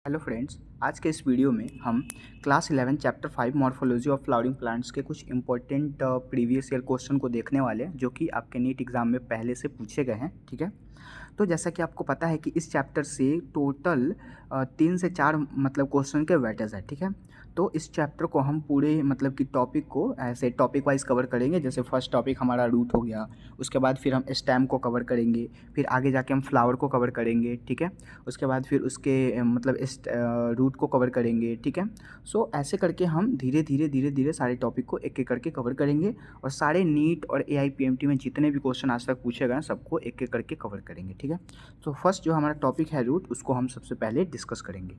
Hello friends, आज के इस वीडियो में हम class 11 chapter 5 morphology of flowering plants के कुछ इंपॉर्टेंट प्रीवियस ईयर क्वेश्चन को देखने वाले हैं जो कि आपके नीट एग्जाम में पहले से पूछे गए हैं। ठीक है, तो जैसा कि आपको पता है कि इस चैप्टर से टोटल 3 से 4 मतलब क्वेश्चन के वेटेज है। ठीक है, तो इस चैप्टर को हम पूरे मतलब कि टॉपिक को ऐसे टॉपिक वाइज कवर करेंगे। जैसे फर्स्ट टॉपिक हमारा रूट हो गया, उसके बाद फिर हम स्टेम को कवर करेंगे, फिर आगे जाके हम फ्लावर को कवर करेंगे। ठीक है, उसके बाद फिर उसके मतलब इस रूट को कवर करेंगे। ठीक है, सो ऐसे करके हम धीरे धीरे सारे टॉपिक को एक एक करके कवर करेंगे और सारे नीट और AIPMT में जितने भी क्वेश्चन आज तक पूछे गए हैं सबको एक एक करके कवर करेंगे। ठीक है, तो फर्स्ट जो हमारा टॉपिक है रूट, उसको हम सबसे पहले डिस्कस करेंगे।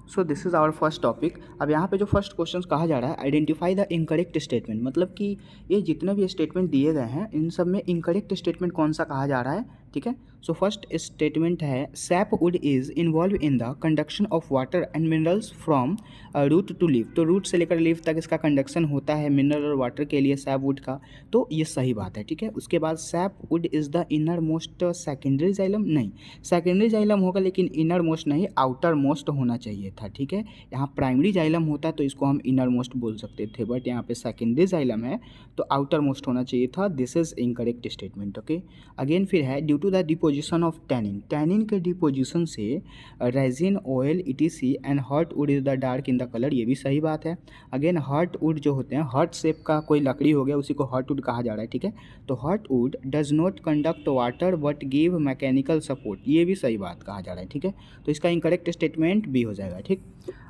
So this is our first topic. अब यहाँ पे जो फर्स्ट क्वेश्चन कहा जा रहा है, आइडेंटिफाई द इनकरेक्ट स्टेटमेंट, मतलब कि ये जितने भी स्टेटमेंट दिए गए हैं इन सब में इनकरेक्ट स्टेटमेंट कौन सा कहा जा रहा है। ठीक है, सो फर्स्ट स्टेटमेंट है sapwood is involved in the conduction of water and minerals from root to leaf. तो रूट से लेकर लीफ तक इसका कंडक्शन होता है मिनरल और वाटर के लिए सैप वुड का, तो ये सही बात है। ठीक है, उसके बाद SAP would is the inner most secondary xylem, नहीं सेकेंडरी जाइलम होगा लेकिन इनर मोस्ट नहीं, आउटर मोस्ट होना चाहिए था। ठीक है, यहाँ प्राइमरी जाइलम होता तो इसको हम इनर मोस्ट बोल सकते थे, बट यहाँ पे सेकेंडरी जाइलम है तो आउटर मोस्ट होना चाहिए था। This is incorrect statement. Okay, again फिर है due to the deposition of tannin, tannin के डिपोजिशन से resin oil ETC and heartwood is the dark in the colour, ये भी सही बात है। अगेन हर्ट वुड जो होते हैं, हर्ट शेप का कोई लकड़ी हो गया उसी को हर्ट वुड कहा जा रहा है। ठीक है, तो heartwood does not conduct water but give mechanical support, ये भी सही बात कहा जा रहा है। ठीक है, तो इसका इनकरेक्ट स्टेटमेंट भी हो जाएगा। ठीक,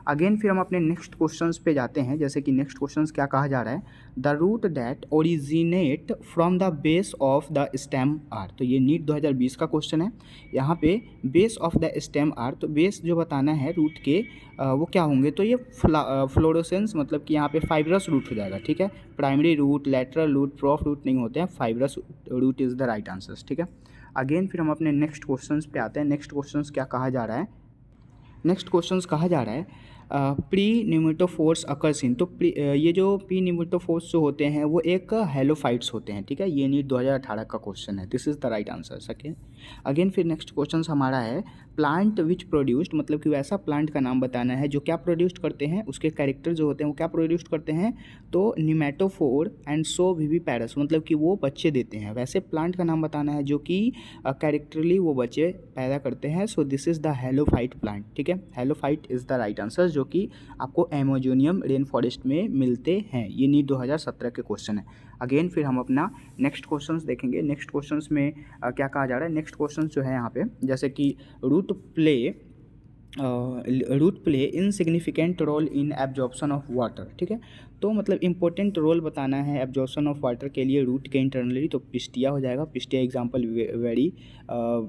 अगेन फिर हम अपने नेक्स्ट क्वेश्चंस पे जाते हैं। जैसे कि नेक्स्ट क्वेश्चंस क्या कहा जा रहा है, the root that originate from the base of the stem are. तो ये नीट 2020 का क्वेश्चन है। यहाँ पे base of the stem are, तो बेस जो बताना है रूट के वो क्या होंगे, तो ये फ्लोरोसेंस, मतलब कि यहाँ पे फाइब्रस रूट हो जाएगा। ठीक है, primary root, lateral root, prop root नहीं होते हैं, fibrous root is the right answer. ठीक है, अगेन फिर हम अपने नेक्स्ट क्वेश्चंस पे आते हैं। नेक्स्ट क्वेश्चंस क्या कहा जा रहा है, नेक्स्ट क्वेश्चंस कहा जा रहा है प्री न्यूमेटोफोर्स अकर्स इन। तो ये जो प्री न्यूमेटोफोर्स जो होते हैं वो एक हेलोफाइट्स होते हैं। ठीक है, ये नीट 2018 का क्वेश्चन है। This is the right answer. सके अगेन फिर नेक्स्ट क्वेश्चन हमारा है प्लांट विच प्रोड्यूस्ड, मतलब कि वैसा प्लांट का नाम बताना है जो क्या प्रोड्यूस्ड करते हैं, उसके कैरेक्टर जो होते हैं वो क्या प्रोड्यूस्ड करते हैं, तो न्यूमेटोफोर एंड सो विविपैरस, मतलब कि वो बच्चे देते हैं। वैसे प्लांट का नाम बताना है जो कि कैरेक्टरली वो बच्चे पैदा करते हैं। सो this is the halophyte plant. ठीक है, halophyte is the right answer, जो कि आपको अमेजोनियम रेन फॉरेस्ट में मिलते हैं। ये नीट 2017 के क्वेश्चन है। अगेन फिर हम अपना नेक्स्ट क्वेश्चंस देखेंगे। नेक्स्ट क्वेश्चंस में क्या कहा जा रहा है, नेक्स्ट क्वेश्चंस जो है यहाँ पे जैसे कि root play insignificant role in absorption of water. ठीक है, तो मतलब इंपॉर्टेंट रोल बताना है एब्जॉर्प्शन ऑफ वाटर के लिए रूट के इंटरनली, तो पिस्टिया हो जाएगा। पिस्टिया एग्जाम्पल वेरी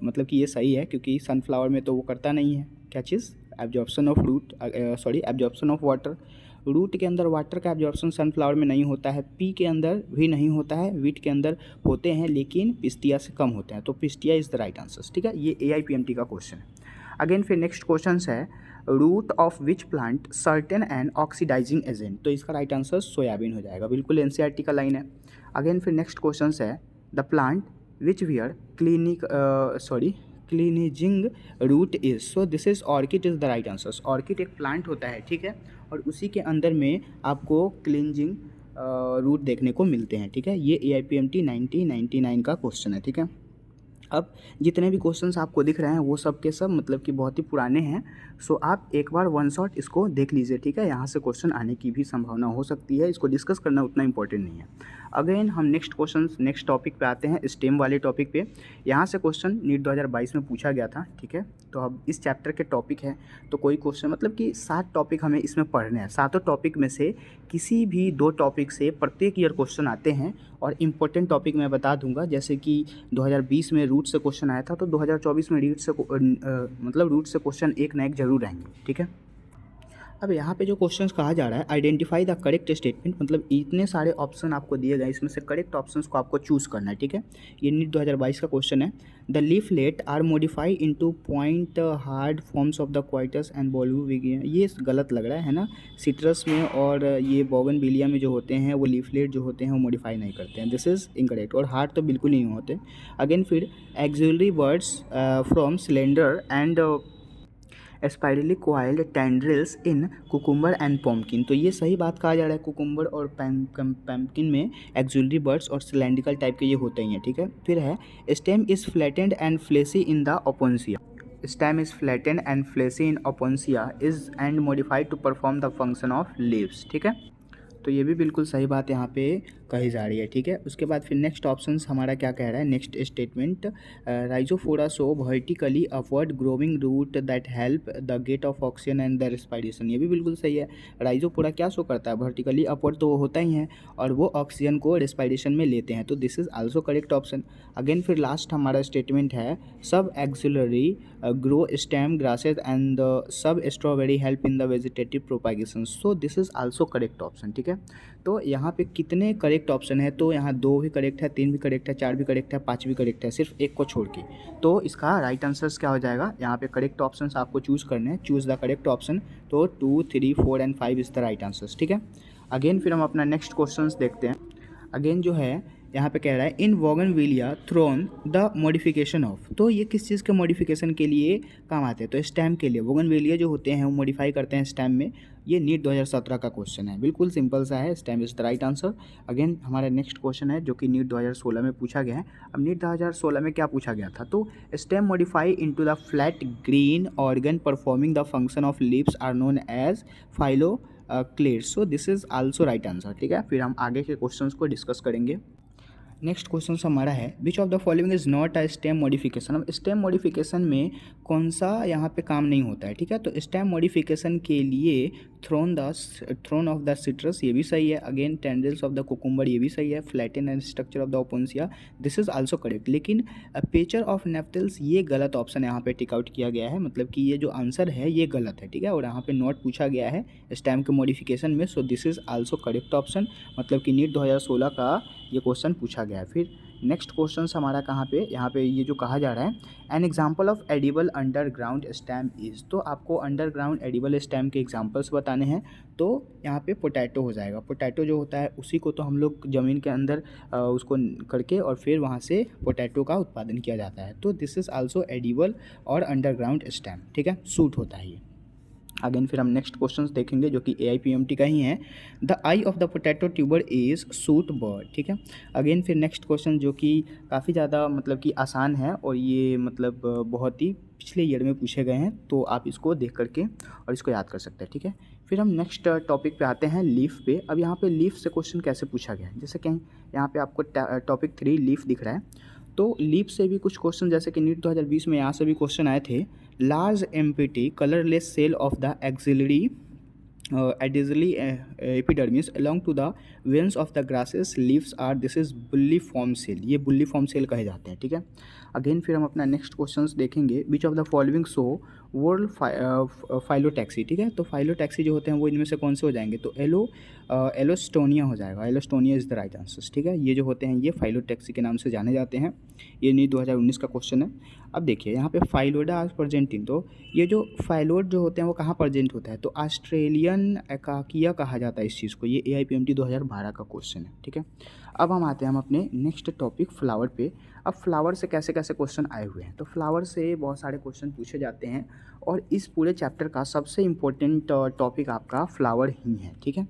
मतलब कि ये सही है क्योंकि सनफ्लावर में तो वो करता नहीं है क्या चीज़, absorption of root, sorry absorption of water. Root के अंदर वाटर का एब्जॉर्प्शन सनफ्लावर में नहीं होता है, पी के अंदर भी नहीं होता है, वीट के अंदर होते हैं लेकिन पिस्टिया से कम होते हैं, तो Pistia is the right answer. ठीक है, ये AIPMT का क्वेश्चन है। अगेन फिर नेक्स्ट क्वेश्चन है root of which plant certain and oxidising agent, तो इसका राइट आंसर सोयाबीन हो जाएगा, बिल्कुल NCERT का लाइन है। अगेन फिर नेक्स्ट क्वेश्चन है the plant which wear clinging root is, so this is orchid is the right answer. Orchid एक प्लांट होता है। ठीक है, और उसी के अंदर में आपको क्लींजिंग रूट देखने को मिलते हैं। ठीक है, ये AIPMT 1999 का क्वेश्चन है। ठीक है, अब जितने भी क्वेश्चंस आपको दिख रहे हैं वो सब के सब मतलब कि बहुत ही पुराने हैं। सो आप एक बार वन शॉट इसको देख लीजिए। ठीक है, यहाँ से क्वेश्चन आने की भी संभावना हो सकती है, इसको डिस्कस करना उतना इंपॉर्टेंट नहीं है। अगेन हम नेक्स्ट टॉपिक पे आते हैं, स्टेम वाले टॉपिक पे। यहाँ से क्वेश्चन नीट 2022 में पूछा गया था। ठीक है, तो अब इस चैप्टर के टॉपिक है तो कोई क्वेश्चन मतलब कि 7 टॉपिक हमें इसमें पढ़ने हैं। 7 टॉपिक में से किसी भी 2 टॉपिक से प्रत्येक ईयर क्वेश्चन आते हैं और इम्पोर्टेंट टॉपिक मैं बता दूंगा। जैसे कि 2020 में रूट से क्वेश्चन आया था, तो 2024 में रूट से क्वेश्चन एक ना एक जरूर आएंगे। ठीक है, अब यहाँ पे जो क्वेश्चंस कहा जा रहा है आइडेंटिफाई द करेक्ट स्टेटमेंट, मतलब इतने सारे ऑप्शन आपको दिए गए, इसमें से करेक्ट ऑप्शंस को आपको चूज़ करना है। ठीक है, ये नीट 2022 का क्वेश्चन है। The leaflet are modify into point hard forms of the क्वाइटस एंड बोल्यूविगिया, ये गलत लग रहा है ना। सिट्रस में और ये बोगनविलिया में जो होते हैं वो लीफलेट जो होते हैं वो मॉडिफाई नहीं करते हैं, दिस इज़ इनकरेक्ट। और हार्ड तो बिल्कुल नहीं होते। अगेन फिर axillary buds from cylinder spirally coiled tendrils in cucumber and pumpkin. तो ये सही बात कहा जा रहा है, कुकुम्बर और पम्पकिन में एक्जुलरी बर्ड्स और सिलेंड्रिकल टाइप के ये होते ही हैं, ठीक है। फिर है stem is flattened and fleshy in the Opuntia. Stem is flattened and fleshy in Opuntia is and modified to perform the function of leaves, ठीक है। तो ये भी बिल्कुल सही बात यहाँ पे कही जा रही है, ठीक है। उसके बाद फिर नेक्स्ट ऑप्शन हमारा क्या कह रहा है, next statement, Rhizophora show vertically upward growing root that help the get of oxygen and the respiration. ये भी बिल्कुल सही है। राइजोफोरा क्या शो करता है, वर्टिकली अपवर्ड तो वो होता ही है और वो ऑक्सीजन को रेस्पिरेशन में लेते हैं, तो this is also correct option. Again फिर लास्ट हमारा स्टेटमेंट है sub axillary grow stem grasses and sub strawberry help in the vegetative propagation, so this is also correct option, ठीक है। तो यहाँ पे कितने करेक्ट ऑप्शन है, तो यहाँ 2 भी करेक्ट है, 3 भी करेक्ट है, 4 भी करेक्ट है, 5 भी करेक्ट है, सिर्फ एक को छोड़ के। तो इसका राइट आंसर्स क्या हो जाएगा, यहाँ पे करेक्ट ऑप्शंस आपको चूज़ करने हैं, चूज़ द करेक्ट ऑप्शन। तो 2, 3, 4 and 5 is the right answers, ठीक है। अगेन फिर हम अपना नेक्स्ट क्वेश्चन देखते हैं। अगेन जो है यहाँ पे कह रहा है इन वोगनविलिया थ्रोन द मॉडिफिकेशन ऑफ, तो ये किस चीज़ के मॉडिफिकेशन के लिए काम आते हैं, तो स्टेम के लिए। वोगनविलिया जो होते हैं वो मॉडिफाई करते हैं स्टेम में। ये नीट 2017 का क्वेश्चन है, बिल्कुल सिंपल सा है, stem is the right answer. Again हमारा नेक्स्ट क्वेश्चन है जो कि नीट 2016 में पूछा गया है। अब नीट 2016 में क्या पूछा गया था, तो stem modify into the flat green organ performing the function of leaves are known as phylloclade, so this is also right answer, ठीक है। फिर हम आगे के क्वेश्चंस को डिस्कस करेंगे। नेक्स्ट क्वेश्चन हमारा है which of the following is not a stem modification. अब स्टेम मॉडिफिकेशन में कौन सा यहाँ पे काम नहीं होता है, ठीक है। तो स्टेम मॉडिफिकेशन के लिए थ्रोन ऑफ द सिट्रस, ये भी सही है। Again tendrils of the cucumber, ये भी सही है। Flatten and structure of the Opuntia, this is also correct. लेकिन पेचर ऑफ नेप्टल्स, ये गलत ऑप्शन यहाँ पे टिक आउट किया गया है, मतलब कि ये जो आंसर है ये गलत है, ठीक है। और यहाँ पे नॉट पूछा गया है स्टेम के मॉडिफिकेशन में, सो this is also correct option, मतलब कि नीट 2016 का ये क्वेश्चन पूछा गया है। फिर नेक्स्ट क्वेश्चन हमारा कहाँ पे, यहाँ पे ये जो कहा जा रहा है an example of edible underground stem is, तो आपको अंडरग्राउंड एडिबल स्टेम के एग्जाम्पल्स बताने हैं। तो यहाँ पे पोटैटो हो जाएगा। पोटैटो जो होता है उसी को तो हम लोग ज़मीन के अंदर उसको करके और फिर वहाँ से पोटैटो का उत्पादन किया जाता है, तो दिस इज़ आल्सो एडिबल और अंडरग्राउंड स्टेम, ठीक है, सूट होता है ये। अगेन फिर हम नेक्स्ट क्वेश्चंस देखेंगे जो कि AIPMT का ही है। The I of the potato tuber is suit bird, ठीक है। अगेन फिर नेक्स्ट क्वेश्चन जो कि काफ़ी ज़्यादा मतलब कि आसान है और ये मतलब बहुत ही पिछले ईयर में पूछे गए हैं, तो आप इसको देख करके और इसको याद कर सकते हैं, ठीक है। फिर हम नेक्स्ट टॉपिक पे आते हैं, लीफ पे। अब यहाँ पे लीफ से क्वेश्चन कैसे पूछा गया है, जैसे कि यहाँ पे आपको टॉपिक 3 लीफ दिख रहा है, तो लीफ से भी कुछ क्वेश्चन, जैसे कि नीट 2020 में यहाँ से भी क्वेश्चन आए थे। Large empty colourless cell of the axillary adaxially epidermis along to the veins of the grasses leaves are, this is bulliform cell, ये bulliform cell कहे जाते हैं, ठीक है। अगेन फिर हम अपना नेक्स्ट क्वेश्चंस देखेंगे, which of the following show world phyllotaxy, ठीक है। तो फाइलोटैक्सी जो होते हैं वो इनमें से कौन से हो जाएंगे, तो एलोस्टोनिया हो जाएगा। एलोस्टोनिया इज़ द राइट आंसर, ठीक है। ये जो होते हैं ये फाइलोटैक्सी के नाम से जाने जाते हैं। ये नीट 2019 का क्वेश्चन है। अब देखिए यहाँ पे फाइलोडा प्रेजेंटिन, तो ये जो फाइलोड जो होते हैं वो कहाँ प्रेजेंट होता है, तो ऑस्ट्रेलियन एकाकिया कहा जाता है इस चीज़ को। ये AIPMT 2012 का क्वेश्चन है, ठीक है। अब हम आते हैं हम अपने नेक्स्ट टॉपिक फ्लावर पे। अब फ्लावर से कैसे कैसे क्वेश्चन आए हुए हैं, तो फ्लावर से बहुत सारे क्वेश्चन पूछे जाते हैं और इस पूरे चैप्टर का सबसे इम्पोर्टेंट टॉपिक आपका फ्लावर ही है, ठीक है।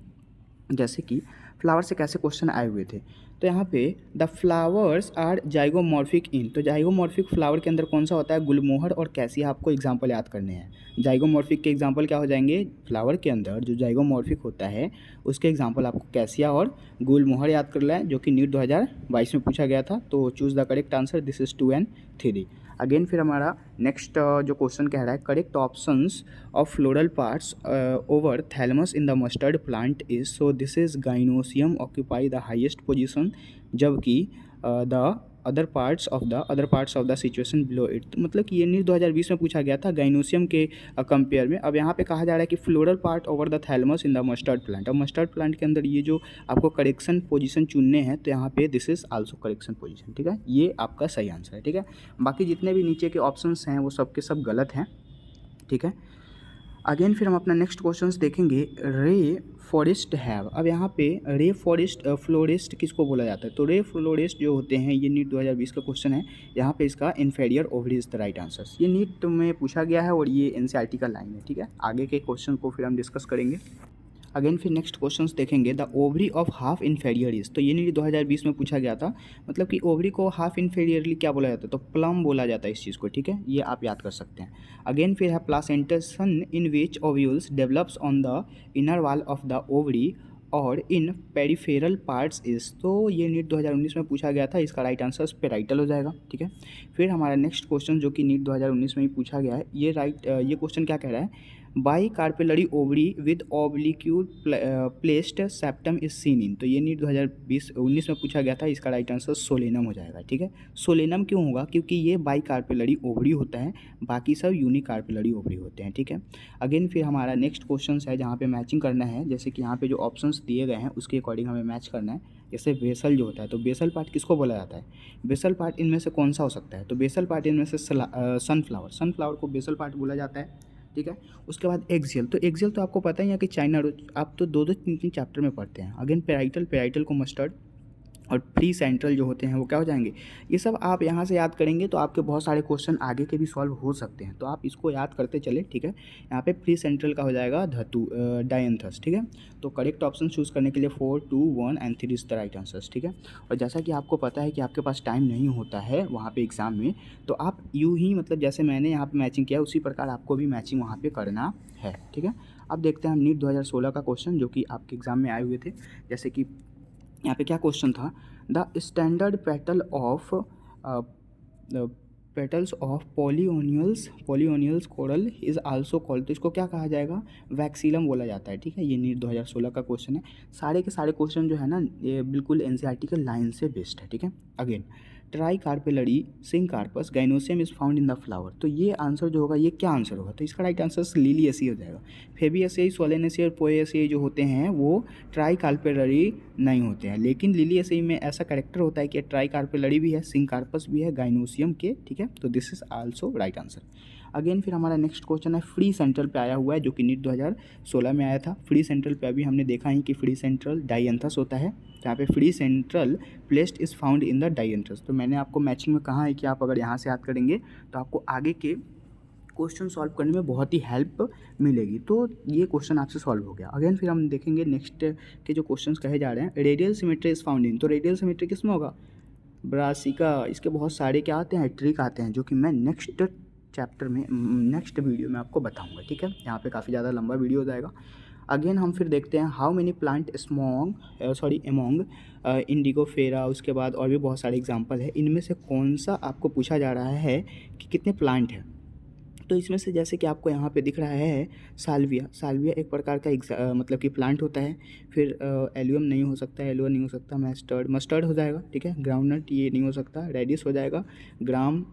जैसे कि फ्लावर से कैसे क्वेश्चन आए हुए थे, तो यहाँ पे द फ्लावर्स आर जाइगोमॉर्फिक इन, तो जाइगोमॉर्फिक फ्लावर के अंदर कौन सा होता है, गुलमोहर और कैसिया, आपको एग्जांपल याद करने हैं। जाइगोमॉर्फिक के एग्जांपल क्या हो जाएंगे, फ्लावर के अंदर जो जाइगोमॉर्फिक होता है उसके एग्जांपल आपको कैसिया और गुलमोहर याद कर लें, जो कि नीट 2022 में पूछा गया था। तो choose the correct answer, this is 2 and 3। Again फिर हमारा नेक्स्ट जो क्वेश्चन कह रहा है correct options of floral parts over thalamus in the mustard plant is, so this is gynoecium occupy the highest position, जबकि the other parts of the situation below it, मतलब कि ये नीट 2020 में पूछा गया था गाइनोसियम के कंपेयर में। अब यहाँ पे कहा जा रहा है कि floral part over the thalamus in the mustard plant. अब मस्टर्ड प्लांट के अंदर ये जो आपको करेक्शन पोजीशन चुनने हैं, तो यहाँ पे this is also correction position, ठीक है। ये आपका सही आंसर है, ठीक है। बाकी जितने भी नीचे के ऑप्शंस हैं वो सब के सब गलत हैं, ठीक है। अगेन फिर हम अपना नेक्स्ट क्वेश्चंस देखेंगे। रे फॉरेस्ट हैव, अब यहाँ पे रे फॉरेस्ट फ्लोरिस्ट किसको बोला जाता है? तो रे फ्लोरिस्ट जो होते हैं, ये नीट 2020 का क्वेश्चन है। यहाँ पे इसका inferior ovary is the right answer. ये नीट में पूछा गया है और ये एनसीईआरटी का लाइन है, ठीक है। आगे के क्वेश्चन को फिर हम डिस्कस करेंगे। अगेन फिर नेक्स्ट क्वेश्चंस देखेंगे। The ovary of half inferior is, तो ये नीट 2020 में पूछा गया था। मतलब कि ओवरी को हाफ इन्फीरियरली क्या बोला जाता है? तो प्लम बोला जाता है इस चीज़ को, ठीक है। ये आप याद कर सकते हैं। अगेन फिर है placentation in which ovules develops on the inner wall of the ovary और इन पेरिफेरल पार्ट्स इज, तो ये नीट 2019 में पूछा गया था। इसका राइट आंसर पेराइटल हो जाएगा, ठीक है। फिर हमारा नेक्स्ट क्वेश्चन जो कि नीट 2019 में ही पूछा गया है, ये क्वेश्चन क्या कह रहा है? Bicarpellary ovary with obliquely placed septum is seen in, तो ये नीट 2019 में पूछा गया था। इसका राइट आंसर सोलेनम हो जाएगा, ठीक है। सोलेनम क्यों होगा? क्योंकि ये बाई कार्पेलरी ओवरी होता है, बाकी सब यूनिक कार्पेलरी ओवरी होते हैं, ठीक है। अगेन फिर हमारा नेक्स्ट क्वेश्चन है जहाँ पे मैचिंग करना है। जैसे कि यहाँ पे जो ऑप्शंस दिए गए हैं उसके अकॉर्डिंग हमें मैच करना है। जैसे बेसल जो होता है, तो बेसल पार्ट किसको बोला जाता है? बेसल पार्ट इनमें से कौन सा हो सकता है? तो बेसल पार्ट इनमें से सनफ्लावर को बेसल पार्ट बोला जाता है, ठीक है। उसके बाद एक्सियल, तो एक्सियल तो आपको पता ही है कि चाइना रोज, आप तो 2-2 3-3 चैप्टर में पढ़ते हैं। अगेन पेराइटल को मस्टर्ड और प्री सेंट्रल जो होते हैं वो क्या हो जाएंगे? ये सब आप यहाँ से याद करेंगे तो आपके बहुत सारे क्वेश्चन आगे के भी सॉल्व हो सकते हैं, तो आप इसको याद करते चले, ठीक है। यहाँ पे प्री सेंट्रल का हो जाएगा धातु डायंथस, ठीक है। तो करेक्ट ऑप्शन चूज़ करने के लिए 4, 2, 1 and 3 is the right answers, ठीक है। और जैसा कि आपको पता है कि आपके पास टाइम नहीं होता है वहाँ पे एग्ज़ाम में, तो आप यूँ ही मतलब जैसे मैंने यहाँ पे मैचिंग किया उसी प्रकार आपको भी मैचिंग वहाँ पे करना है, ठीक है। अब देखते हैं हम नीट 2016 का क्वेश्चन जो कि आपके एग्ज़ाम में आए हुए थे। जैसे कि यहाँ पे क्या क्वेश्चन था? The standard petals of papilionaceous corolla is also called, तो इसको क्या कहा जाएगा? वैक्सीलम बोला जाता है, ठीक है। ये नीट 2016 का क्वेश्चन है। सारे के सारे क्वेश्चन जो है ना ये बिल्कुल एनसीईआरटी के लाइन से बेस्ड है, ठीक है। Again tricarpellary syncarpous gynoecium is found in the flower, तो ये आंसर जो होगा ये क्या आंसर होगा? तो इसका राइट आंसर लिलियसी हो जाएगा। फेबियसी, सोलेनेसी और पोएसी जो होते हैं वो ट्राई कार्पेलरी नहीं होते हैं, लेकिन लिलियसी में ऐसा कैरेक्टर होता है कि ट्राई कार्पेलरी भी है, सिंकार्पस भी है गाइनोसियम के, ठीक है। तो this is also right answer. Again फिर हमारा नेक्स्ट क्वेश्चन है फ्री सेंट्रल पे आया हुआ है जो कि नीट 2016 में आया था। फ्री सेंट्रल पे अभी हमने देखा ही कि फ्री सेंट्रल डायंथस होता है, जहाँ पे free central placed is found in the dianthus. तो मैंने आपको मैचिंग में कहा है कि आप अगर यहाँ से याद करेंगे तो आपको आगे के क्वेश्चन सॉल्व करने में बहुत ही हेल्प मिलेगी। तो ये क्वेश्चन आपसे सॉल्व हो गया। अगेन फिर हम देखेंगे नेक्स्ट के जो क्वेश्चंस कहे जा रहे हैं। रेडियल सिमेट्री इज फाउंड इन, तो रेडियल सिमेट्री किस में होगा? ब्रासिका। इसके बहुत सारे क्या आते हैं? ट्रिक आते हैं जो कि मैं नेक्स्ट चैप्टर में नेक्स्ट वीडियो में आपको बताऊंगा, ठीक है। यहाँ पे काफ़ी ज़्यादा लंबा वीडियो हो जाएगा। अगेन हम फिर देखते हैं how many plant among Indigofera, उसके बाद और भी बहुत सारे एग्जांपल है। इनमें से कौन सा आपको पूछा जा रहा है कि कितने प्लांट हैं? तो इसमें से जैसे कि आपको यहाँ पे दिख रहा है साल्विया एक प्रकार का मतलब कि प्लांट होता है। फिर एलियम नहीं हो सकता, एलुआ नहीं हो सकता, मस्टर्ड हो जाएगा, ठीक है। ग्राउंडनट ये नहीं हो सकता, रेडिस हो जाएगा, ग्राम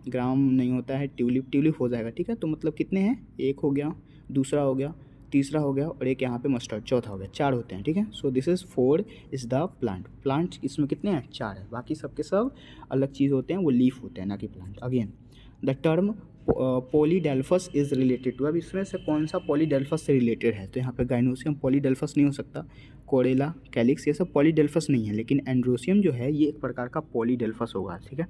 नहीं होता है, ट्यूलिप हो जाएगा, ठीक है। तो मतलब कितने हैं? एक हो गया, दूसरा हो गया, तीसरा हो गया और एक यहाँ पे मस्टर्ड चौथा हो गया, 4 होते हैं, ठीक है। सो this is 4 is the plant इसमें कितने हैं? 4 है। बाकी सबके सब अलग चीज़ होते हैं, वो लीफ होते हैं ना कि plant. Again the term polyadelphous is related to, अब इसमें से कौन सा पॉलीडेल्फस से रिलेटेड है? तो यहाँ पे गाइनोसियम पॉलीडेल्फस नहीं हो सकता, कोरेला, कैलिक्स ये सब पॉलीडेल्फस नहीं है, लेकिन एंड्रोसियम जो है ये एक प्रकार का पॉलीडेल्फस होगा, ठीक है।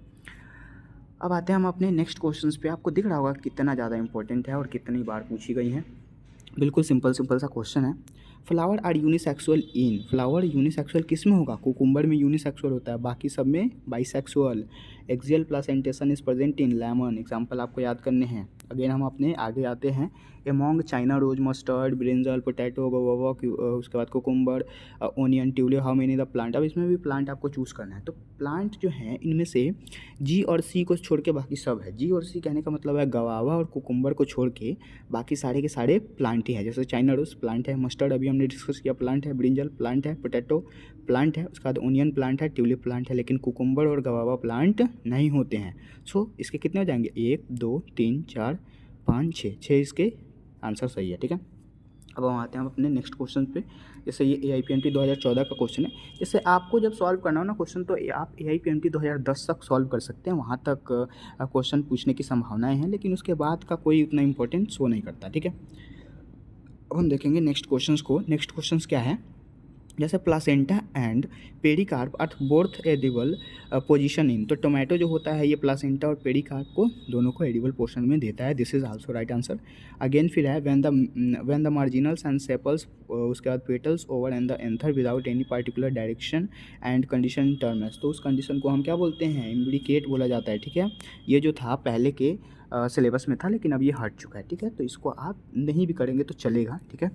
अब आते हैं हम अपने नेक्स्ट क्वेश्चंस पे। आपको दिख रहा होगा कितना ज़्यादा इंपॉर्टेंट है और कितनी बार पूछी गई है। बिल्कुल सिंपल सा क्वेश्चन है। Flower are unisexual in, flower unisexual किस में होगा? कुकुम्बर में यूनिसेक्सुअल होता है, बाकी सब में bisexual. Axial placentation is present in lemon, example आपको याद करने हैं। अगेन हम अपने आगे आते हैं। Among China rose, mustard, brinjal, potato, guava, उसके बाद cucumber, onion, tulip, how many the plant. अब इसमें भी प्लांट आपको चूज़ करना है। तो प्लांट जो है इनमें से जी और सी को छोड़ के बाकी सब है। जी और सी कहने का मतलब है गवावा और कुकुम्बर को छोड़ के बाकी सारे के सारे प्लांट ही हैं। जैसे चाइना रोज प्लांट है, मस्टर्ड अभी हमने डिस्कस किया प्लांट है, ब्रिंजल प्लांट है, पोटैटो प्लांट है, उसके बाद ओनियन प्लांट है, ट्यूलिप प्लांट है, लेकिन कुकुम्बर और गवावा प्लांट नहीं होते हैं। सो इसके कितने हो जाएंगे? 1, 2, 3, 4, 5, 6 इसके आंसर सही है, ठीक है। अब हम आते हैं अपने नेक्स्ट क्वेश्चन पे। जैसे ये AIPMT 2014 का क्वेश्चन है। जैसे आपको जब सॉल्व करना हो ना क्वेश्चन, तो आप AIPMT 2010 तक सॉल्व कर सकते हैं, वहाँ तक क्वेश्चन पूछने की संभावनाएं हैं, लेकिन उसके बाद का कोई उतना इंपॉर्टेंट शो नहीं करता, ठीक है। अब हम देखेंगे नेक्स्ट क्वेश्चंस को। नेक्स्ट क्वेश्चंस क्या है, जैसे placenta and pericarp are both edible position in, तो टोमेटो जो होता है ये प्लासेंटा और पेरिकार्प को दोनों को एडिबल पोर्शन में देता है। This is also right answer. Again फिर है व्हेन द मार्जिनल्स एंड सेपल्स, उसके बाद petals over and the anther without any particular direction and condition terms, तो उस कंडीशन को हम क्या बोलते हैं, इम्ब्रिकेट बोला जाता है। ठीक है, ये जो था पहले के सिलेबस में था लेकिन अब ये हट चुका है। ठीक है, तो इसको आप नहीं भी करेंगे तो चलेगा। ठीक है,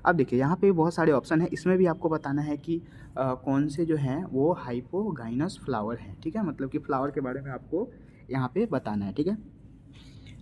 अब देखिए यहाँ पे बहुत सारे ऑप्शन है, इसमें भी आपको बताना है कि कौन से जो हैं वो हाइपोगाइनस फ्लावर हैं। ठीक है, मतलब कि फ्लावर के बारे में आपको यहाँ पे बताना है। ठीक है,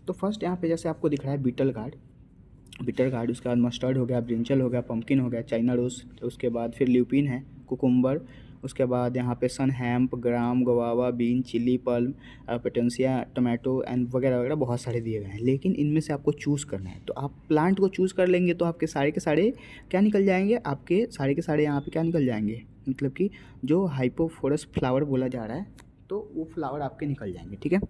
तो फर्स्ट यहाँ पे जैसे आपको दिख रहा है बीटल गार्ड, उसके बाद मस्टर्ड हो गया, ब्रिंचल हो गया, पम्पकिन हो गया, चाइना रोज, उसके बाद फिर ल्यूपिन है, कुकुम्बर, उसके बाद यहाँ पे sunn hemp, gram, guava, bean, chilli plum, petunia, tomato and वगैरह वगैरह बहुत सारे दिए गए हैं। लेकिन इनमें से आपको चूज़ करना है, तो आप प्लांट को चूज़ कर लेंगे तो आपके सारे के सारे क्या निकल जाएंगे, आपके सारे के सारे यहाँ पे क्या निकल जाएंगे, मतलब कि जो हाइपोफोरस फ्लावर बोला जा रहा है तो वो फ्लावर आपके निकल जाएंगे। ठीक है,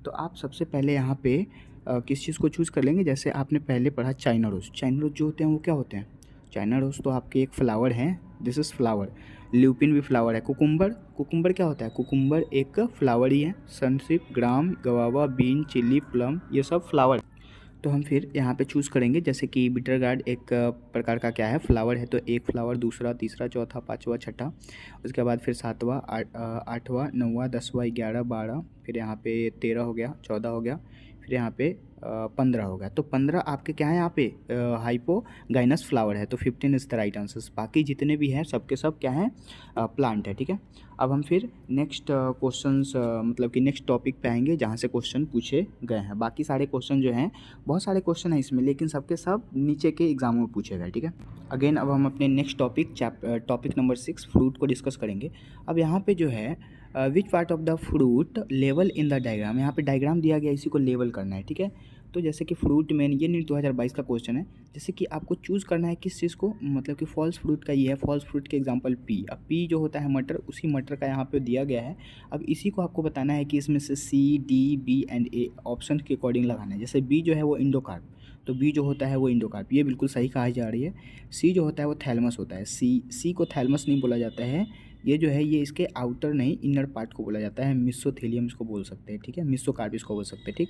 तो आप सबसे पहले यहाँ पे किस चीज़ को चूज़ कर लेंगे, जैसे आपने पहले पढ़ा चाइना रोज़ जो होते हैं वो क्या होते हैं, चाइना रोज़ तो आपके एक फ्लावर हैं, दिस इज़ फ्लावर। ल्यूपिन भी फ्लावर है। कुकुम्बर क्या होता है, कुकुम्बर एक फ्लावर ही है। सनसिप, ग्राम, गवावा, बीन, चिली, प्लम, ये सब फ्लावर। तो हम फिर यहाँ पे चूज़ करेंगे, जैसे कि बिटर गार्ड एक प्रकार का क्या है, फ्लावर है, तो एक फ्लावर, दूसरा, तीसरा, चौथा, पाँचवा, छठा, उसके बाद फिर सातवां, आठवां, नौवां, 10वां, 11, 12, फिर यहाँ पे 13 हो गया, 14 हो गया, फिर यहाँ पे 15 हो गया। तो 15 आपके क्या है यहाँ पे हाइपोगाइनस फ्लावर है, तो 15 इज़ द राइट आंसर। बाकी जितने भी हैं सबके सब क्या हैं, प्लांट है। ठीक है, अब हम फिर नेक्स्ट क्वेश्चंस मतलब कि नेक्स्ट टॉपिक पे आएंगे जहाँ से क्वेश्चन पूछे गए हैं। बाकी सारे क्वेश्चन जो हैं, बहुत सारे क्वेश्चन हैं इसमें, लेकिन सबके सब नीचे के एग्जामों में पूछे गए। ठीक है, अगेन अब हम अपने नेक्स्ट टॉपिक नंबर 6 फ्रूट को डिस्कस करेंगे। अब यहाँ पे जो है which part of the fruit level in the diagram, यहाँ पे डायग्राम दिया गया, इसी को लेवल करना है। ठीक है, तो जैसे कि फ्रूट में ये नीट 2022 का क्वेश्चन है, जैसे कि आपको चूज़ करना है किस चीज़ को, मतलब कि फॉल्स फ्रूट का ये है, फॉल्स फ्रूट के एग्जांपल पी। अब पी जो होता है मटर, उसी मटर का यहाँ पे दिया गया है। अब इसी को आपको बताना है कि इसमें से C, D, B and A option के अकॉर्डिंग लगाना है। जैसे बी जो है वो इंडोकार्प, तो बी जो होता है वो इंडोकार्प, ये बिल्कुल सही कहा जा रही है। सी जो होता है वो थैलमस होता है, सी को थैलमस नहीं बोला जाता है, ये जो है ये इसके आउटर नहीं इनर पार्ट को बोला जाता है, मिसोथेलियम इसको बोल सकते हैं। ठीक है, मिसोकार्प इसको बोल सकते हैं। ठीक,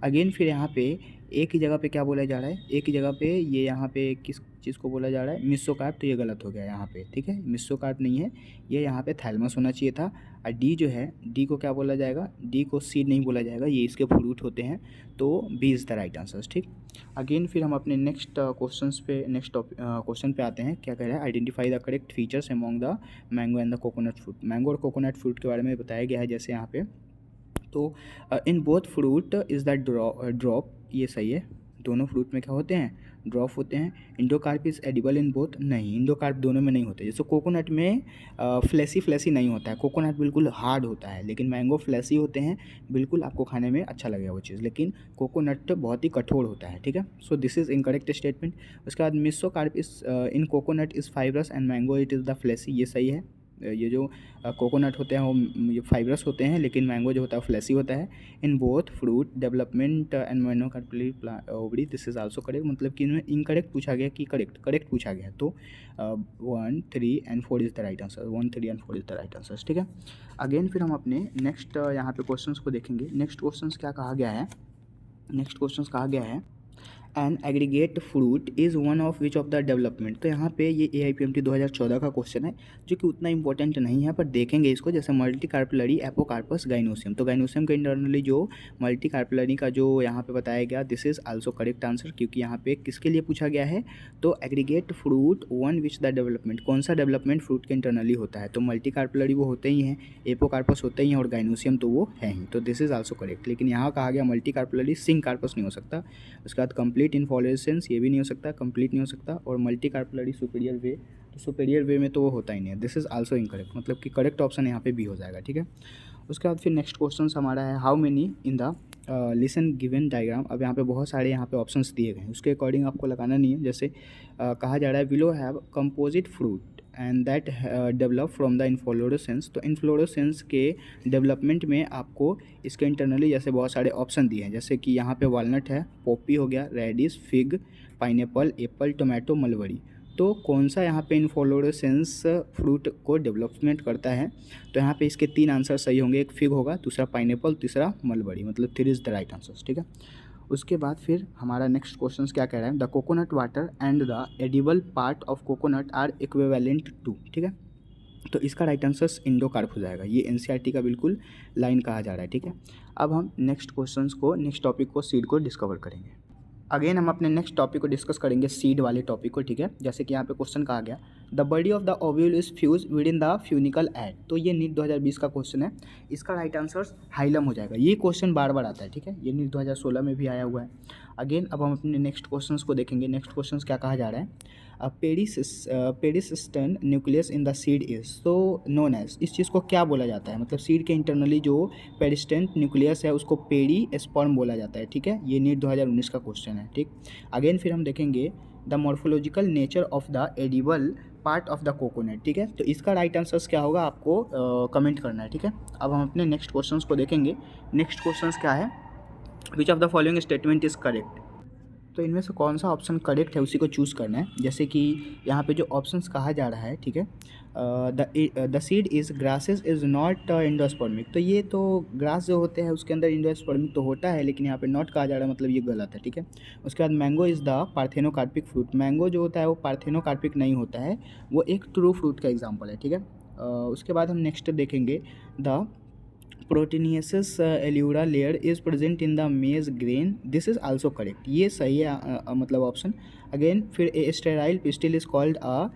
अगेन फिर यहाँ पे एक ही जगह पे क्या बोला जा रहा है, एक ही जगह पे ये यहाँ पे किस चीज़ को बोला जा रहा है, मिसोकार्प, तो ये गलत हो गया यहाँ पे। ठीक है, मिसोकार्प नहीं है, ये यहाँ पे थैलमस होना चाहिए था। और डी जो है, डी को क्या बोला जाएगा, डी को सीड नहीं बोला जाएगा, ये इसके फ्रूट होते हैं, तो B is the right answer. ठीक, अगेन फिर हम अपने नेक्स्ट क्वेश्चन पे आते हैं। क्या कह रहा है, identify the correct features among the mango and the coconut fruit. Mango और कोकोनट फ्रूट के बारे में बताया गया है, जैसे यहाँ पे तो इन both fruit is the drop, ये सही है, दोनों फ्रूट में क्या होते हैं, ड्रॉप होते हैं। Endocarp is edible in both, नहीं, इंडोकार्प दोनों में नहीं होते। जैसे कोकोनट में फ्लैसी नहीं होता है, कोकोनट बिल्कुल हार्ड होता है, लेकिन मैंगो फ्लैसी होते हैं, बिल्कुल आपको खाने में अच्छा लगेगा वो चीज़, लेकिन कोकोनट बहुत ही कठोर होता है। ठीक है, सो दिस इज़ इनकरेक्ट स्टेटमेंट। उसके बाद mesocarp is in coconut is fibrous and mango it is the fleshy, ये सही है। ये जो कोकोनट होते हैं वो ये फाइब्रस होते हैं, लेकिन मैंगो जो होता है फ्लैसी होता है। In both fruit development and monocarpellary ovary, this is also correct, मतलब कि इनमें इनकरेक्ट पूछा गया कि करेक्ट पूछा गया, तो 1, 3 and 4 is the right answer, 1, 3 and 4 is the right answer. ठीक है, अगेन फिर हम अपने नेक्स्ट यहाँ पे क्वेश्चंस को देखेंगे। नेक्स्ट क्वेश्चंस क्या कहा गया है, नेक्स्ट क्वेश्चंस कहा गया है an aggregate fruit is one of which of the development. तो यहाँ पे ये AIPMT 2014 का क्वेश्चन है, जो कि उतना इंपॉर्टेंट नहीं है, पर देखेंगे इसको। जैसे मल्टी कार्पलरी एपोकार्पस गाइनोसियम, तो गाइनोसियम के इंटरनली जो मल्टी कार्पलरी का जो यहाँ पे बताया गया, this is also correct answer, क्योंकि यहाँ पे किसके लिए पूछा गया है, तो aggregate fruit one which the development, कौन सा डेवलपमेंट फ्रूट के इंटरनली होता है, तो मल्टी कार्पलरी वो होते ही हैं, एपोकार्पस होते ही हैं, और गाइनोसियम तो वो है ही, तो दिस इज आल्सो करेक्ट। लेकिन यहाँ कहा गया मल्टी कार्पलरी सिंग कार्पस नहीं हो सकता। उसके बाद कंप्लीट इन्फ्लोरेसेंस, ये भी नहीं हो सकता, कंप्लीट नहीं हो सकता, और मल्टी कार्पलरी सुपीरियर वे, तो सुपीरियर वे में तो वो होता ही नहीं है, दिस इज आल्सो इनकरेक्ट, मतलब कि करेक्ट ऑप्शन यहाँ पे भी हो जाएगा। ठीक है, उसके बाद फिर नेक्स्ट क्वेश्चन हमारा है how many in the listen given diagram. अब यहाँ पे बहुत सारे यहाँ पे ऑप्शंस दिए गए हैं, उसके अकॉर्डिंग आपको लगाना नहीं है। जैसे कहा जा रहा है willow have composite fruit and that develop from the inflorescence, तो इन्फ्लोरेसेंस के डेवलपमेंट में आपको इसके इंटरनली जैसे बहुत सारे ऑप्शन दिए हैं, जैसे कि यहाँ पे वालनट है, पॉपी हो गया, radish, fig, pineapple, apple, tomato, mulberry. तो कौन सा यहाँ पे इन्फ्लोरेसेंस फ्रूट को डेवलपमेंट करता है? तो यहाँ पे इसके 3 आंसर सही होंगे, एक फिग होगा, दूसरा पाइनएप्पल, तीसरा मलबरी, मतलब 3 इज़ द राइट आंसर, ठीक है। उसके बाद फिर हमारा नेक्स्ट क्वेश्चन क्या कह रहा है, the coconut water and the edible part of coconut are equivalent to, ठीक है। तो इसका राइट आंसर इंडोकार्प हो जाएगा, ये एनसीईआरटी का बिल्कुल लाइन कहा जा रहा है, ठीक है। अब हम नेक्स्ट टॉपिक को सीड को डिस्कवर करेंगे। अगेन हम अपने नेक्स्ट टॉपिक को डिस्कस करेंगे सीड वाले टॉपिक को, ठीक है। जैसे कि यहाँ पे क्वेश्चन कहा गया, the body of the ovule is fuse with in the funicle add. तो ये नीट 2020 का क्वेश्चन है, इसका राइट आंसर हाइलम हो जाएगा। ये क्वेश्चन बार बार आता है, ठीक है, ये नीट 2016 में भी आया हुआ है। अगेन अब हम अपने नेक्स्ट क्वेश्चन को देखेंगे। नेक्स्ट क्वेश्चन क्या कहा जा रहा है, persistent nucleus in the seed is so known as. इस चीज़ को क्या बोला जाता है, मतलब सीड के इंटरनली जो पेरिस्टेंट न्यूक्लियस है उसको पेरी स्पर्म बोला जाता है, ठीक है। ये नीट 2019 का क्वेश्चन है, ठीक। अगेन फिर हम देखेंगे the morphological nature of the edible part of the coconut, ठीक है। तो इसका राइट आंसर क्या होगा आपको कमेंट करना है, ठीक है। अब हम अपने नेक्स्ट क्वेश्चन को देखेंगे। नेक्स्ट क्वेश्चन क्या है, which of the following statement is correct. तो इनमें से कौन सा ऑप्शन करेक्ट है उसी को चूज़ करना है। जैसे कि यहाँ पे जो ऑप्शंस कहा जा रहा है, ठीक है, the seed is grasses is not endospermic. तो ये तो ग्रास जो होते हैं उसके अंदर इंडोस्पर्मिक तो होता है, लेकिन यहाँ पे नॉट कहा जा रहा है, मतलब ये गलत है, ठीक है। उसके बाद mango is the parthenocarpic fruit. Mango जो होता है वो पार्थेनोकार्पिक नहीं होता है, वो एक ट्रू फ्रूट का एग्जाम्पल है, ठीक है। उसके बाद हम नेक्स्ट देखेंगे, the proteinaceous aleurone layer is present in the maize grain, this is also correct, ये सही है, मतलब ऑप्शन। अगेन फिर a sterile pistil is called a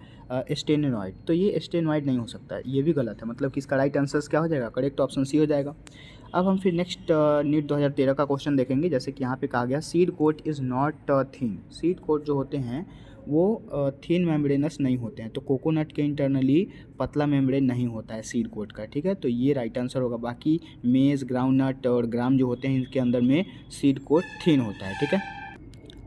staminode. तो ये स्टेनोइड नहीं हो सकता है, ये भी गलत है, मतलब कि इसका राइट आंसर क्या हो जाएगा, करेक्ट ऑप्शन सी हो जाएगा। अब हम फिर नेक्स्ट नीट 2013 का क्वेश्चन देखेंगे। जैसे कि यहाँ पे कहा गया, seed coat is not thin. Seed coat जो होते हैं वो थिन मेम्ब्रेनस नहीं होते हैं, तो कोकोनट के इंटरनली पतला मेम्ब्रेन नहीं होता है सीड कोट का, ठीक है। तो ये राइट आंसर होगा। बाकी मेज, ग्राउंडनट और ग्राम जो होते हैं इनके अंदर में सीड कोट थिन होता है, ठीक है।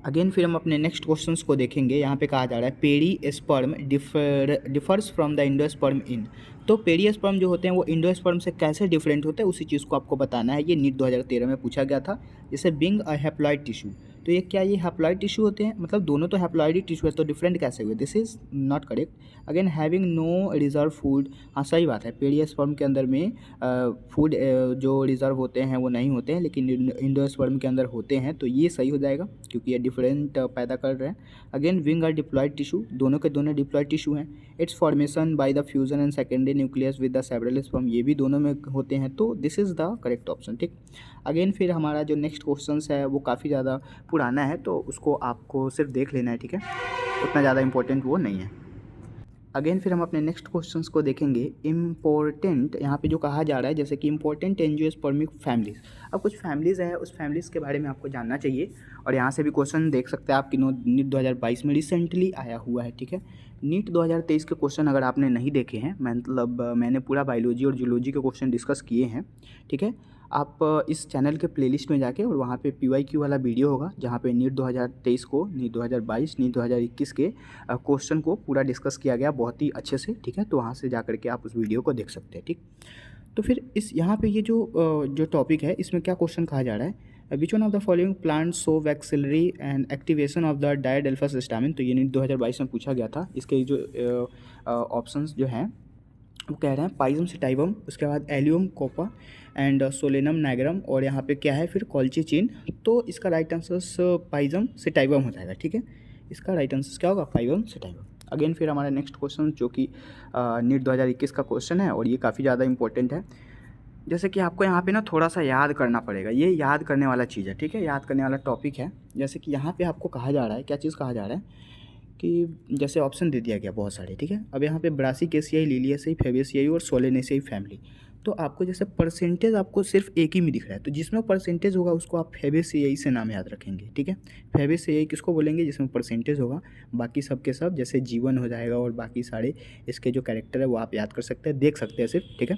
अगेन फिर हम अपने नेक्स्ट क्वेश्चंस को देखेंगे। यहाँ पे कहा जा रहा है, perisperm differs from the endosperm in. तो पेरी स्पर्म जो होते हैं वो इंडोस्पर्म से कैसे डिफरेंट होते हैं, उसी चीज़ को आपको बताना है। ये नीट 2013 में पूछा गया था। जैसे बिंग अ हैप्लॉइड टिश्यू, तो ये क्या ये हैप्लॉइड टिश्यू होते हैं, मतलब दोनों तो हैप्लॉइड ही टिश्यू है, तो डिफरेंट कैसे हुए, this is not correct. Again having no reserve food, हाँ सही बात है, पेरी स्पर्म के अंदर में फूड जो रिजर्व होते हैं वो नहीं होते हैं, लेकिन इंडोस्पर्म के अंदर होते हैं, तो ये सही हो जाएगा क्योंकि ये डिफरेंट पैदा कर रहे हैं। Again wing are diploid tissue, दोनों के दोनों डिप्लॉयड टिश्यू हैं। Its formation by the fusion and secondary nucleus with the several sperm, ये भी दोनों में होते हैं, तो this is the correct option, ठीक। अगेन फिर हमारा जो नेक्स्ट क्वेश्चन है वो काफ़ी ज़्यादा पुराना है, तो उसको आपको सिर्फ देख लेना है, ठीक है, उतना ज़्यादा इंपॉर्टेंट वो नहीं है। अगेन फिर हम अपने नेक्स्ट क्वेश्चंस को देखेंगे। इम्पोर्टेंट यहाँ पे जो कहा जा रहा है, जैसे कि इम्पोर्टेंट एंजियोस्पर्मिक फैमिलीज। अब कुछ फैमिलीज़ है, उस फैमिलीज़ के बारे में आपको जानना चाहिए, और यहाँ से भी क्वेश्चन देख सकते हैं आपकी नीट 2022 में रिसेंटली आया हुआ है, ठीक है। नीट 2023 के क्वेश्चन अगर आपने नहीं देखे हैं, मतलब मैंने पूरा बायोलॉजी और जूलॉजी के क्वेश्चन डिस्कस किए हैं, ठीक है। आप इस चैनल के प्लेलिस्ट में जाके, और वहाँ पे PYQ वाला वीडियो होगा जहाँ पे नीट 2023 को, नीट 2022, नीट 2021 के क्वेश्चन को पूरा डिस्कस किया गया बहुत ही अच्छे से, ठीक है। तो वहाँ से जा करके आप उस वीडियो को देख सकते हैं, ठीक। तो फिर इस यहाँ पे ये जो टॉपिक है इसमें क्या क्वेश्चन कहा जा रहा है, which one of the following plant show vexillary and aestivation of the diadelphous stamen. तो ये नीट 2022 में पूछा गया था। इसके जो ऑप्शंस जो हैं वो कह रहे हैं पाइजम सेटाइवम, उसके बाद Allium cepa and Solanum nigrum, और यहाँ पे क्या है फिर कॉल्चिचिन। तो इसका राइट आंसर पाइजम सेटाइवम हो जाएगा, ठीक है। इसका राइट आंसर क्या होगा, पाइजम सेटाइवम। अगेन फिर हमारा नेक्स्ट क्वेश्चन जो कि नीट 2021 का क्वेश्चन है, और ये काफ़ी ज़्यादा इंपॉर्टेंट है। जैसे कि आपको यहाँ पे ना थोड़ा सा याद करना पड़ेगा, ये याद करने वाला चीज़ है, ठीक है, याद करने वाला टॉपिक है। जैसे कि यहाँ पे आपको कहा जा रहा है, क्या चीज़ कहा जा रहा है कि जैसे ऑप्शन दे दिया गया बहुत सारे, ठीक है। अब यहाँ पे ब्रासिकेसियाई, लिलियेसियाई, फेबेसियाई और सोलेनेसियाई फैमिली। तो आपको जैसे परसेंटेज आपको सिर्फ एक ही में दिख रहा है, तो जिसमें परसेंटेज होगा उसको आप फेबेसियाई से नाम याद रखेंगे, ठीक है। फेबेसियाई किसको बोलेंगे, जिसमें परसेंटेज होगा। बाकी सब के सब जैसे जीवन हो जाएगा, और बाकी सारे इसके जो कैरेक्टर है वो आप याद कर सकते हैं, देख सकते हैं सिर्फ, ठीक है।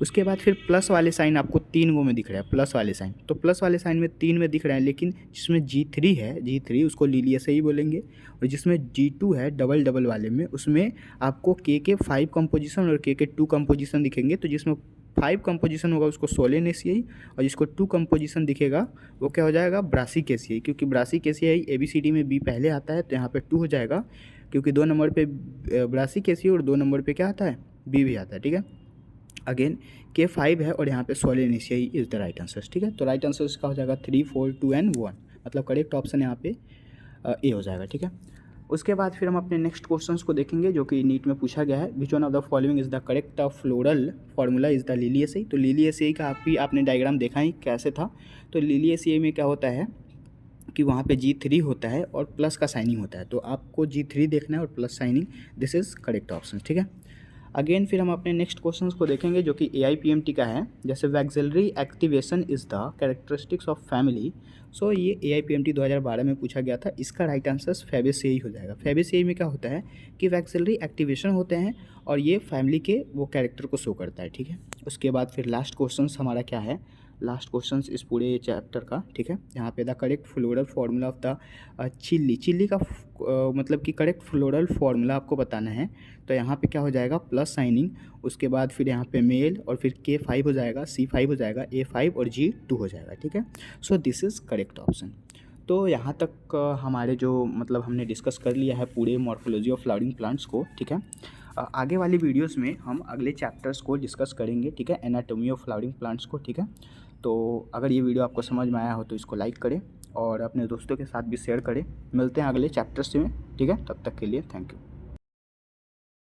उसके बाद फिर प्लस वाले साइन आपको 3 गो में दिख रहा है, प्लस वाले साइन। तो प्लस वाले साइन में 3 में दिख रहा है, लेकिन जिसमें G3 है, G3 उसको लिलियेसियाई बोलेंगे, और जिसमें G2 है डबल डबल वाले में, उसमें आपको के 5 कंपोजिशन और के 2 कंपोजिशन दिखेंगे। तो जिसमें 5 कंपोजिशन होगा उसको सोलेन एशियाई, और जिसको 2 कंपोजिशन दिखेगा वो क्या हो जाएगा, ब्रासिक एशियाई। क्योंकि ब्रासिक एशियाई ABCD में बी पहले आता है तो यहाँ पे 2 हो जाएगा, क्योंकि 2 नंबर पे ब्रासिक एशियाई और 2 नंबर पे क्या आता है, बी भी आता है। ठीक है, अगेन K5 है और यहाँ पे सोलेन एशियाई इज़ द राइट आंसर। ठीक है, तो राइट आंसर इसका हो जाएगा 3, 4, 2 एंड 1, मतलब करेक्ट ऑप्शन यहाँ पे ए हो जाएगा। ठीक है, उसके बाद फिर हम अपने नेक्स्ट क्वेश्चंस को देखेंगे जो कि नीट में पूछा गया है। Which one of the following is the correct floral formula is the Liliaceae. तो लिलिएसी का आपने डायग्राम देखा ही कैसे था। तो लिलिएसी में क्या होता है कि वहाँ पे G3 होता है और प्लस का साइनिंग होता है, तो आपको G3 देखना है और plus signing, this is correct option. ठीक है, अगेन फिर हम अपने नेक्स्ट क्वेश्चंस को देखेंगे जो कि AIPMT का है। जैसे vexillary aestivation is the characteristics of family. So ये AIPMT 2012 में पूछा गया था। इसका राइट आंसर फैबेसियाई हो जाएगा। फैबेसियाई में क्या होता है कि वैक्सिलरी एक्टिवेशन होते हैं और ये फैमिली के वो कैरेक्टर को शो करता है। ठीक है, उसके बाद फिर लास्ट क्वेश्चंस हमारा क्या है, लास्ट क्वेश्चंस इस पूरे चैप्टर का। ठीक है, यहाँ पे the correct floral formula of the chilli का मतलब कि करेक्ट फ्लोरल फार्मूला आपको बताना है। तो यहाँ पे क्या हो जाएगा, प्लस साइनिंग, उसके बाद फिर यहाँ पे मेल और फिर K5 हो जाएगा, C5 हो जाएगा, A5 और G2 हो जाएगा। ठीक है, सो दिस इज़ करेक्ट ऑप्शन। तो यहाँ तक हमारे जो मतलब हमने डिस्कस कर लिया है पूरे मॉर्फोलॉजी ऑफ फ्लावरिंग प्लांट्स को। ठीक है, आगे वाली वीडियोस में हम अगले चैप्टर्स को डिस्कस करेंगे। ठीक है, एनाटॉमी ऑफ फ्लावरिंग प्लांट्स को। ठीक है, तो अगर ये वीडियो आपको समझ में आया हो तो इसको लाइक करें और अपने दोस्तों के साथ भी शेयर करें। मिलते हैं अगले चैप्टर्स में। ठीक है, तब तक के लिए थैंक यू।